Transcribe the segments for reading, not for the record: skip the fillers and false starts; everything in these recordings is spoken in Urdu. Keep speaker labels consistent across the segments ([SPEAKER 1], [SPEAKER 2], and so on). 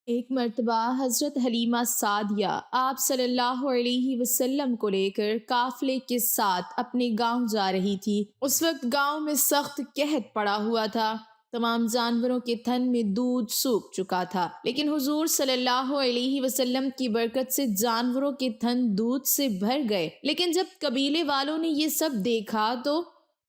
[SPEAKER 1] ایک مرتبہ حضرت حلیمہ سعدیہ آپ صلی اللہ علیہ وسلم کو لے کر قافلے کے ساتھ اپنے گاؤں جا رہی تھی۔ اس وقت گاؤں میں سخت قحط پڑا ہوا تھا۔ تمام جانوروں کے تھن میں دودھ سوکھ چکا تھا، لیکن حضور صلی اللہ علیہ وسلم کی برکت سے جانوروں کے تھن دودھ سے بھر گئے۔ لیکن جب قبیلے والوں نے یہ سب دیکھا تو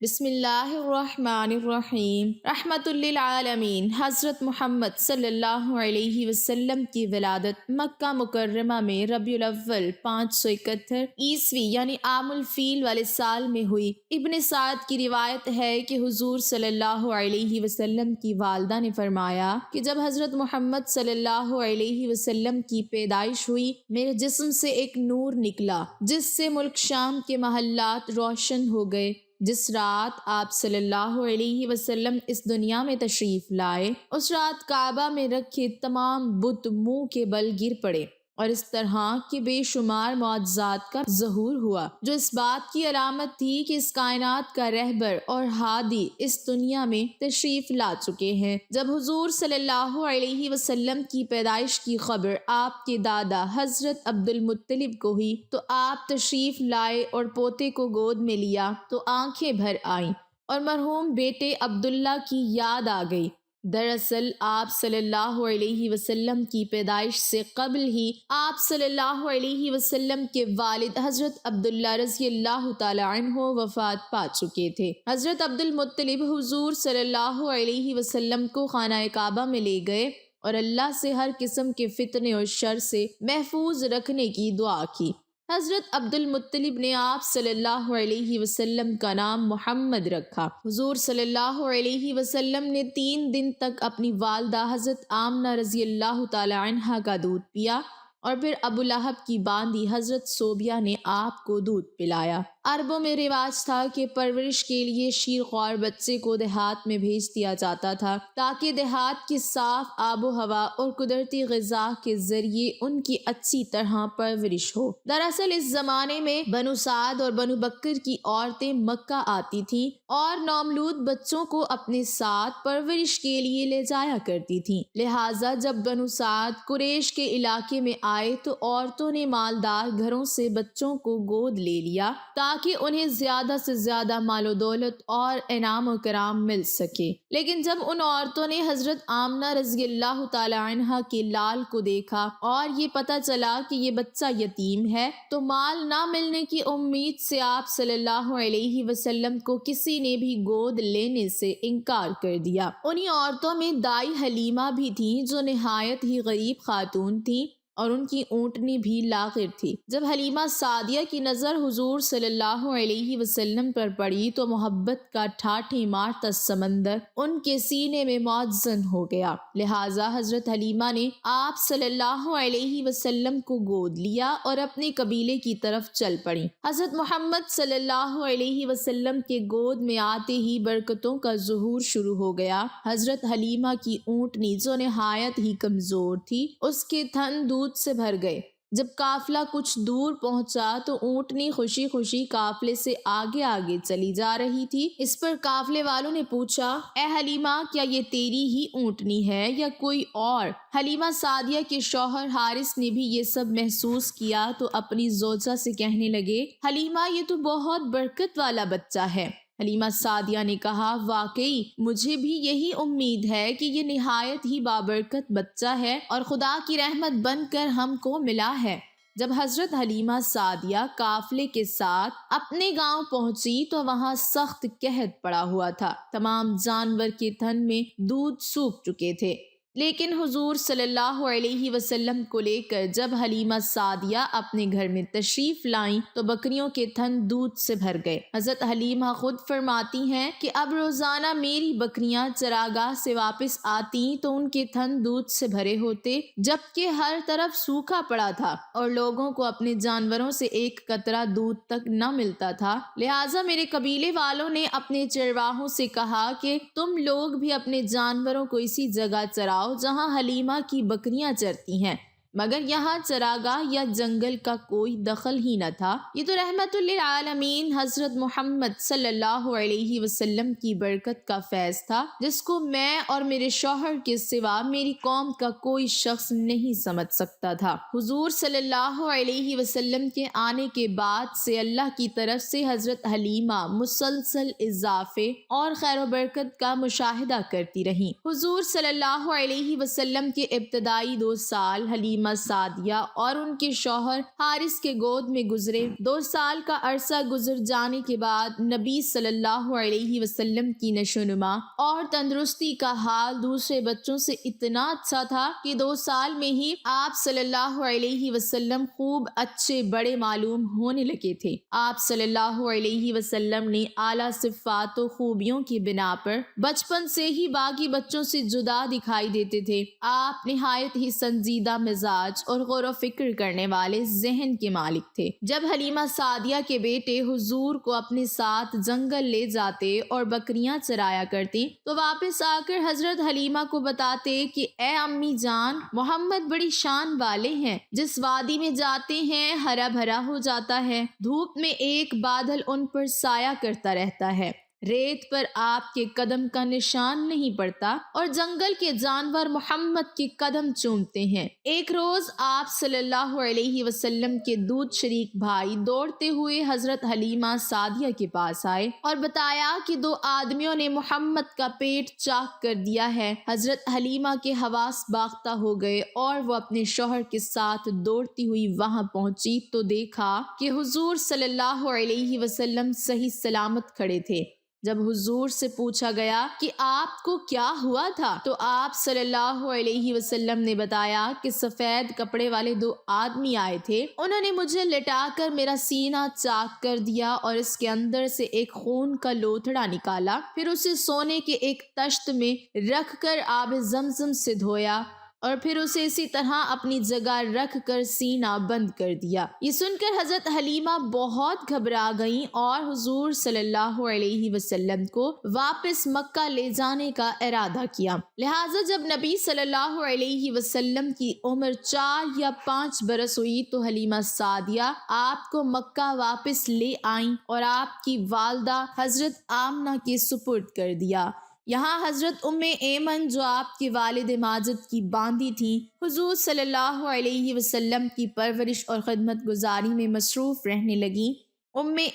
[SPEAKER 1] بسم اللہ الرحمن الرحیم رحمت للعالمین حضرت محمد صلی اللہ علیہ وسلم کی ولادت مکہ مکرمہ میں ربیع الاول 571 عیسوی یعنی عام الفیل والے سال میں ہوئی۔ ابن سعد کی روایت ہے کہ حضور صلی اللہ علیہ وسلم کی والدہ نے فرمایا کہ جب حضرت محمد صلی اللہ علیہ وسلم کی پیدائش ہوئی، میرے جسم سے ایک نور نکلا جس سے ملک شام کے محلات روشن ہو گئے۔ جس رات آپ صلی اللہ علیہ وسلم اس دنیا میں تشریف لائے، اس رات کعبہ میں رکھے تمام بت منہ کے بل گر پڑے، اور اس طرح کے بے شمار معجزات کا ظہور ہوا جو اس بات کی علامت تھی کہ اس کائنات کا رہبر اور ہادی اس دنیا میں تشریف لا چکے ہیں۔ جب حضور صلی اللہ علیہ وسلم کی پیدائش کی خبر آپ کے دادا حضرت عبد المطلب کو ہوئی تو آپ تشریف لائے اور پوتے کو گود میں لیا تو آنکھیں بھر آئیں اور مرحوم بیٹے عبداللہ کی یاد آ گئی۔ دراصل آپ صلی اللہ علیہ وسلم کی پیدائش سے قبل ہی آپ صلی اللہ علیہ وسلم کے والد حضرت عبداللہ رضی اللہ تعالی عنہ وفات پا چکے تھے۔ حضرت عبد المطلب حضور صلی اللہ علیہ وسلم کو خانہ کعبہ میں لے گئے اور اللہ سے ہر قسم کے فتنے اور شر سے محفوظ رکھنے کی دعا کی۔ حضرت عبد المطلب نے آپ صلی اللہ علیہ وسلم کا نام محمد رکھا۔ حضور صلی اللہ علیہ وسلم نے 3 دن تک اپنی والدہ حضرت آمنہ رضی اللہ تعالی عنہا کا دودھ پیا، اور پھر ابو لہب کی باندی حضرت صوبیہ نے آپ کو دودھ پلایا۔ عربوں میں رواج تھا کہ پرورش کے لیے شیرخوار بچے کو دیہات میں بھیج دیا جاتا تھا تاکہ دیہات کی صاف آب و ہوا اور قدرتی غذا کے ذریعے ان کی اچھی طرح پرورش ہو۔ دراصل اس زمانے میں بنو سعد اور بنو بکر کی عورتیں مکہ آتی تھیں اور نومولود بچوں کو اپنے ساتھ پرورش کے لیے لے جایا کرتی تھیں، لہٰذا جب بنو سعد قریش کے علاقے میں آئے تو عورتوں نے مالدار گھروں سے بچوں کو گود لے لیا تاکہ انہیں زیادہ سے زیادہ مال و دولت اور انعام و کرام مل سکے۔ لیکن جب ان عورتوں نے حضرت آمنہ رضی اللہ تعالی عنہا کے لال کو دیکھا اور یہ پتہ چلا کہ یہ بچہ یتیم ہے تو مال نہ ملنے کی امید سے آپ صلی اللہ علیہ وسلم کو کسی نے بھی گود لینے سے انکار کر دیا۔ انہی عورتوں میں دائی حلیمہ بھی تھیں جو نہایت ہی غریب خاتون تھیں اور ان کی اونٹنی بھی لاغر تھی۔ جب حلیمہ سعدیہ کی نظر حضور صلی اللہ علیہ وسلم پر پڑی تو محبت کا ٹھاٹھی مارتا سمندر ان کے سینے میں معزن ہو گیا، لہٰذا حضرت حلیمہ نے آپ صلی اللہ علیہ وسلم کو گود لیا اور اپنے قبیلے کی طرف چل پڑی۔ حضرت محمد صلی اللہ علیہ وسلم کے گود میں آتے ہی برکتوں کا ظہور شروع ہو گیا۔ حضرت حلیمہ کی اونٹنی جو نہایت ہی کمزور تھی، اس کے تھن دودھ سے بھر گئے۔ جب قافلہ کچھ دور پہنچا تو اونٹنی خوشی خوشی قافلے سے آگے آگے چلی جا رہی تھی۔ اس پر قافلے والوں نے پوچھا، اے حلیمہ، کیا یہ تیری ہی اونٹنی ہے یا کوئی اور؟ حلیمہ سعدیہ کے شوہر حارث نے بھی یہ سب محسوس کیا تو اپنی زوجہ سے کہنے لگے، حلیمہ، یہ تو بہت برکت والا بچہ ہے۔ حلیمہ سعدیہ نے کہا، واقعی مجھے بھی یہی امید ہے کہ یہ نہایت ہی بابرکت بچہ ہے اور خدا کی رحمت بن کر ہم کو ملا ہے۔ جب حضرت حلیمہ سعدیہ قافلے کے ساتھ اپنے گاؤں پہنچی تو وہاں سخت قحط پڑا ہوا تھا، تمام جانور کے تھن میں دودھ سوکھ چکے تھے۔ لیکن حضور صلی اللہ علیہ وسلم کو لے کر جب حلیمہ سعدیہ اپنے گھر میں تشریف لائیں تو بکریوں کے تھن دودھ سے بھر گئے۔ حضرت حلیمہ خود فرماتی ہیں کہ اب روزانہ میری بکریاں چراگاہ سے واپس آتی تو ان کے تھن دودھ سے بھرے ہوتے، جبکہ ہر طرف سوکھا پڑا تھا اور لوگوں کو اپنے جانوروں سے ایک قطرہ دودھ تک نہ ملتا تھا۔ لہٰذا میرے قبیلے والوں نے اپنے چرواہوں سے کہا کہ تم لوگ بھی اپنے جانوروں کو اسی جگہ چراؤ جہاں حلیمہ کی بکریاں چرتی ہیں۔ مگر یہاں چراگاہ یا جنگل کا کوئی دخل ہی نہ تھا۔ یہ تو رحمت للعالمین حضرت محمد صلی اللہ علیہ وسلم کی برکت کا فیض تھا، جس کو میں اور میرے شوہر کے سوا میری قوم کا کوئی شخص نہیں سمجھ سکتا تھا۔ حضور صلی اللہ علیہ وسلم کے آنے کے بعد سے اللہ کی طرف سے حضرت حلیمہ مسلسل اضافے اور خیر و برکت کا مشاہدہ کرتی رہیں۔ حضور صلی اللہ علیہ وسلم کے ابتدائی 2 سال حلیمہ سعدیہ اور ان کے شوہر حارث کے گود میں گزرے۔ 2 سال کا عرصہ گزر جانے کے بعد نبی صلی اللہ علیہ وسلم کی نشوونما اور تندرستی کا حال دوسرے بچوں سے اتنا اچھا تھا کہ 2 سال میں ہی آپ صلی اللہ علیہ وسلم خوب اچھے بڑے معلوم ہونے لگے تھے۔ آپ صلی اللہ علیہ وسلم نے اعلیٰ صفات و خوبیوں کی بنا پر بچپن سے ہی باقی بچوں سے جدا دکھائی دیتے تھے۔ آپ نہایت ہی سنجیدہ مزاج اور غور و فکر کرنے والے ذہن کے مالک تھے۔ جب حلیمہ سعدیہ کے بیٹے حضور کو اپنے ساتھ جنگل لے جاتے اور بکریاں چرایا کرتے تو واپس آ کر حضرت حلیمہ کو بتاتے کہ اے امی جان، محمد بڑی شان والے ہیں، جس وادی میں جاتے ہیں ہرا بھرا ہو جاتا ہے، دھوپ میں ایک بادل ان پر سایہ کرتا رہتا ہے، ریت پر آپ کے قدم کا نشان نہیں پڑتا اور جنگل کے جانور محمد کے قدم چومتے ہیں۔ ایک روز آپ صلی اللہ علیہ وسلم کے دودھ شریک بھائی دوڑتے ہوئے حضرت حلیمہ سعدیہ کے پاس آئے اور بتایا کہ 2 آدمیوں نے محمد کا پیٹ چاک کر دیا ہے۔ حضرت حلیمہ کے حواس باختہ ہو گئے اور وہ اپنے شوہر کے ساتھ دوڑتی ہوئی وہاں پہنچی تو دیکھا کہ حضور صلی اللہ علیہ وسلم صحیح سلامت کھڑے تھے۔ جب حضور سے پوچھا گیا کہ آپ کو کیا ہوا تھا تو آپ صلی اللہ علیہ وسلم نے بتایا کہ سفید کپڑے والے 2 آدمی آئے تھے، انہوں نے مجھے لٹا کر میرا سینہ چاک کر دیا اور اس کے اندر سے ایک خون کا لوتھڑا نکالا، پھر اسے سونے کے ایک تشت میں رکھ کر آب زمزم سے دھویا اور پھر اسے اسی طرح اپنی جگہ رکھ کر سینہ بند کر دیا۔ یہ سن کر حضرت حلیمہ بہت گھبرا گئیں اور حضور صلی اللہ علیہ وسلم کو واپس مکہ لے جانے کا ارادہ کیا۔ لہٰذا جب نبی صلی اللہ علیہ وسلم کی عمر 4 یا 5 برس ہوئی تو حلیمہ سعدیہ آپ کو مکہ واپس لے آئیں اور آپ کی والدہ حضرت آمنہ کے سپرد کر دیا۔ یہاں حضرت ایمن جو آپ کے والد ماجد کی باندی تھیں، حضور صلی اللہ علیہ وسلم کی پرورش اور خدمت گزاری میں مصروف رہنے لگیں۔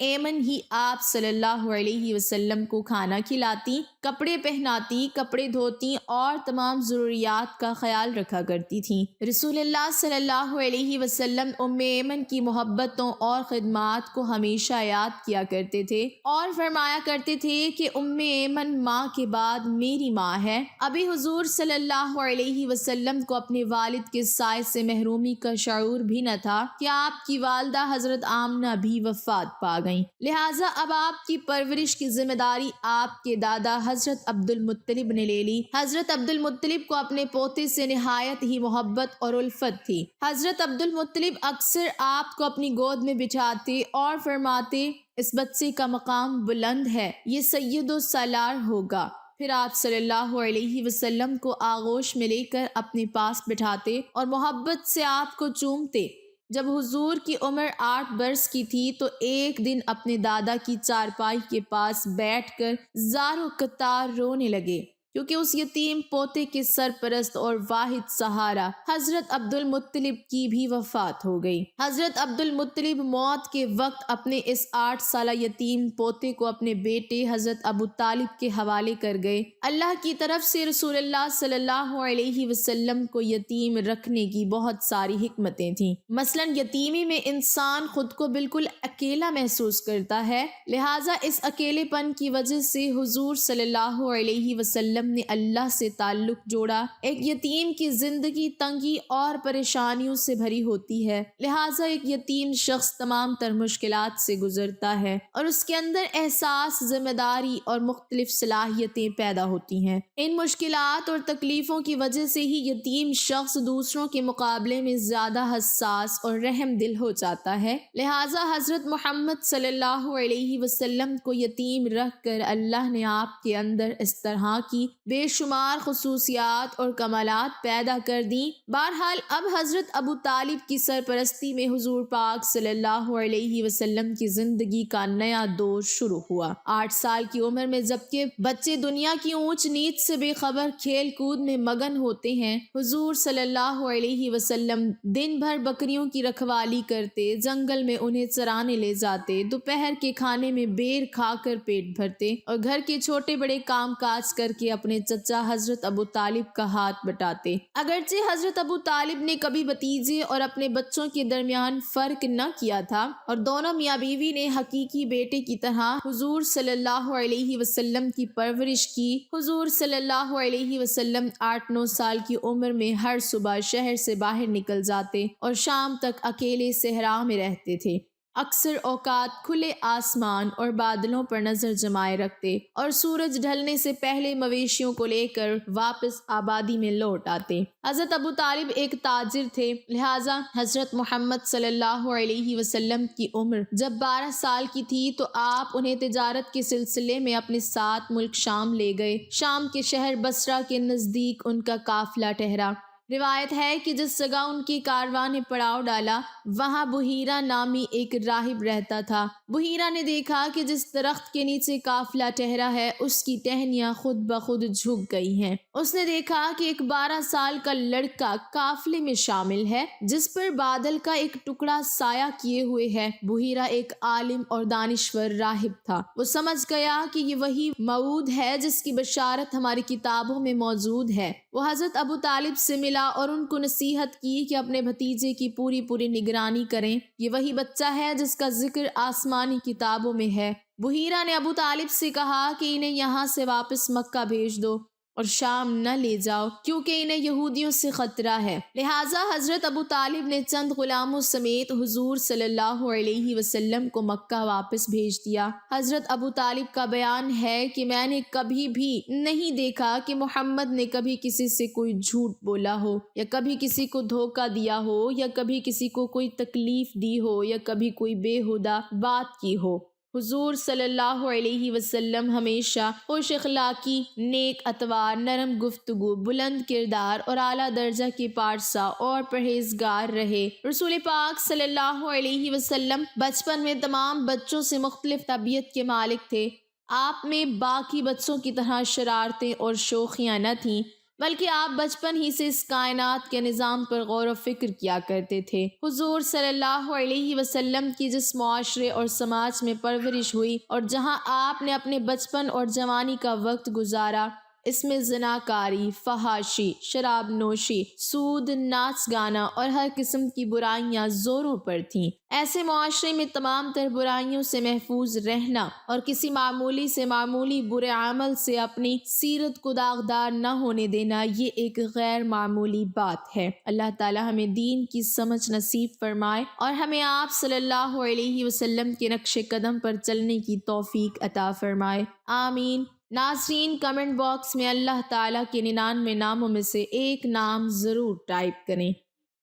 [SPEAKER 1] ایمن ہی آپ صلی اللہ علیہ وسلم کو کھانا کھلاتی، کپڑے پہناتی، کپڑے دھوتی اور تمام ضروریات کا خیال رکھا کرتی تھیں۔ رسول اللہ صلی اللہ علیہ وسلم ایمن کی محبتوں اور خدمات کو ہمیشہ یاد کیا کرتے تھے اور فرمایا کرتے تھے کہ ایمن ماں کے بعد میری ماں ہے۔ ابھی حضور صلی اللہ علیہ وسلم کو اپنے والد کے سائے سے محرومی کا شعور بھی نہ تھا کہ آپ کی والدہ حضرت آمنہ بھی وفات پا گئیں، لہٰذا اب آپ کی پرورش کی ذمہ داری آپ کے دادا حضرت عبد المطلب نے لے لی۔ حضرت عبد المطلب کو اپنے پوتے سے نہایت ہی محبت اور الفت تھی۔ حضرت عبد المطلب اکثر آپ کو اپنی گود میں بٹھاتے اور فرماتے، اس بچے کا مقام بلند ہے، یہ سید و سالار ہوگا۔ پھر آپ صلی اللہ علیہ وسلم کو آغوش میں لے کر اپنے پاس بٹھاتے اور محبت سے آپ کو چومتے۔ جب حضور کی عمر 8 برس کی تھی تو ایک دن اپنے دادا کی چارپائی کے پاس بیٹھ کر زار و قطار رونے لگے، کیونکہ اس یتیم پوتے کے سرپرست اور واحد سہارا حضرت عبد المطلب کی بھی وفات ہو گئی۔ حضرت عبد المطلب موت کے وقت اپنے اس 8 سالہ یتیم پوتے کو اپنے بیٹے حضرت ابو طالب کے حوالے کر گئے۔ اللہ کی طرف سے رسول اللہ صلی اللہ علیہ وسلم کو یتیم رکھنے کی بہت ساری حکمتیں تھیں۔ مثلاً یتیمی میں انسان خود کو بالکل اکیلا محسوس کرتا ہے، لہٰذا اس اکیلے پن کی وجہ سے حضور صلی اللہ علیہ وسلم نے اللہ سے تعلق جوڑا۔ ایک یتیم کی زندگی تنگی اور پریشانیوں سے بھری ہوتی ہے، لہٰذا ایک یتیم شخص تمام تر مشکلات سے گزرتا ہے اور اس کے اندر احساس، ذمہ داری اور مختلف صلاحیتیں پیدا ہوتی ہیں۔ ان مشکلات اور تکلیفوں کی وجہ سے ہی یتیم شخص دوسروں کے مقابلے میں زیادہ حساس اور رحم دل ہو جاتا ہے، لہٰذا حضرت محمد صلی اللہ علیہ وسلم کو یتیم رکھ کر اللہ نے آپ کے اندر اس طرح کی بے شمار خصوصیات اور کمالات پیدا کر دیں۔ بہرحال اب حضرت ابو طالب کی سرپرستی میں حضور پاک صلی اللہ علیہ وسلم کی زندگی کا نیا دور شروع ہوا۔ 8 سال کی عمر میں جبکہ بچے دنیا کی اونچ نیچ سے بے خبر کھیل کود میں مگن ہوتے ہیں، حضور صلی اللہ علیہ وسلم دن بھر بکریوں کی رکھوالی کرتے، جنگل میں انہیں چرانے لے جاتے، دوپہر کے کھانے میں بیر کھا کر پیٹ بھرتے اور گھر کے چھوٹے بڑے کام کاج کر کے اپنے چچا حضرت ابو طالب کا ہاتھ بٹاتے۔ اگرچہ حضرت ابو طالب نے کبھی بھتیجے اور اپنے بچوں کے درمیان فرق نہ کیا تھا اور دونوں میاں بیوی نے حقیقی بیٹے کی طرح حضور صلی اللہ علیہ وسلم کی پرورش کی۔ حضور صلی اللہ علیہ وسلم 8-9 سال کی عمر میں ہر صبح شہر سے باہر نکل جاتے اور شام تک اکیلے صحرا میں رہتے تھے۔ اکثر اوقات کھلے آسمان اور بادلوں پر نظر جمائے رکھتے اور سورج ڈھلنے سے پہلے مویشیوں کو لے کر واپس آبادی میں لوٹ آتے۔ حضرت ابو طالب ایک تاجر تھے، لہٰذا حضرت محمد صلی اللہ علیہ وسلم کی عمر جب 12 سال کی تھی تو آپ انہیں تجارت کے سلسلے میں اپنے ساتھ ملک شام لے گئے۔ شام کے شہر بصرہ کے نزدیک ان کا قافلہ ٹھہرا۔ روایت ہے کہ جس جگہ ان کی کاروان نے پڑاؤ ڈالا وہاں بحیرہ نامی ایک راہب رہتا تھا۔ بحیرہ نے دیکھا کہ جس درخت کے نیچے قافلہ ٹھہرا ہے اس کی ٹہنیاں خود بخود جھک گئی ہیں۔ اس نے دیکھا کہ ایک 12 سال کا لڑکا قافلے میں شامل ہے جس پر بادل کا ایک ٹکڑا سایہ کیے ہوئے ہے۔ بحیرہ ایک عالم اور دانشور راہب تھا۔ وہ سمجھ گیا کہ یہ وہی موعود ہے جس کی بشارت ہماری کتابوں میں موجود ہے۔ وہ حضرت ابو طالب سے ملا اور ان کو نصیحت کی کہ اپنے بھتیجے کی پوری نگرانی کریں، یہ وہی بچہ ہے جس کا ذکر آسمانی کتابوں میں ہے۔ بحیرہ نے ابو طالب سے کہا کہ انہیں یہاں سے واپس مکہ بھیج دو اور شام نہ لے جاؤ کیونکہ انہیں یہودیوں سے خطرہ ہے۔ لہٰذا حضرت ابو طالب نے چند غلاموں سمیت حضور صلی اللہ علیہ وسلم کو مکہ واپس بھیج دیا۔ حضرت ابو طالب کا بیان ہے کہ میں نے کبھی بھی نہیں دیکھا کہ محمد نے کبھی کسی سے کوئی جھوٹ بولا ہو یا کبھی کسی کو دھوکہ دیا ہو یا کبھی کسی کو کوئی تکلیف دی ہو یا کبھی کوئی بےہودہ بات کی ہو۔ حضور صلی اللہ علیہ وسلم ہمیشہ خوش اخلاقی، نیک اتوار، نرم گفتگو، بلند کردار اور اعلیٰ درجہ کے پارسا اور پرہیزگار رہے۔ رسول پاک صلی اللہ علیہ وسلم بچپن میں تمام بچوں سے مختلف طبیعت کے مالک تھے۔ آپ میں باقی بچوں کی طرح شرارتیں اور شوخیاں نہ تھیں، بلکہ آپ بچپن ہی سے اس کائنات کے نظام پر غور و فکر کیا کرتے تھے۔ حضور صلی اللہ علیہ وسلم کی جس معاشرے اور سماج میں پرورش ہوئی اور جہاں آپ نے اپنے بچپن اور جوانی کا وقت گزارا، اس میں زناکاری، فحاشی، شراب نوشی، سود، ناچ گانا اور ہر قسم کی برائیاں زوروں پر تھیں۔ ایسے معاشرے میں تمام تر برائیوں سے محفوظ رہنا اور کسی معمولی سے معمولی برے عمل سے اپنی سیرت کو داغدار نہ ہونے دینا، یہ ایک غیر معمولی بات ہے۔ اللہ تعالی ہمیں دین کی سمجھ نصیب فرمائے اور ہمیں آپ صلی اللہ علیہ وسلم کے نقش قدم پر چلنے کی توفیق عطا فرمائے، آمین۔ ناظرین، کمنٹ باکس میں اللہ تعالیٰ کے 99 ناموں میں سے ایک نام ضرور ٹائپ کریں۔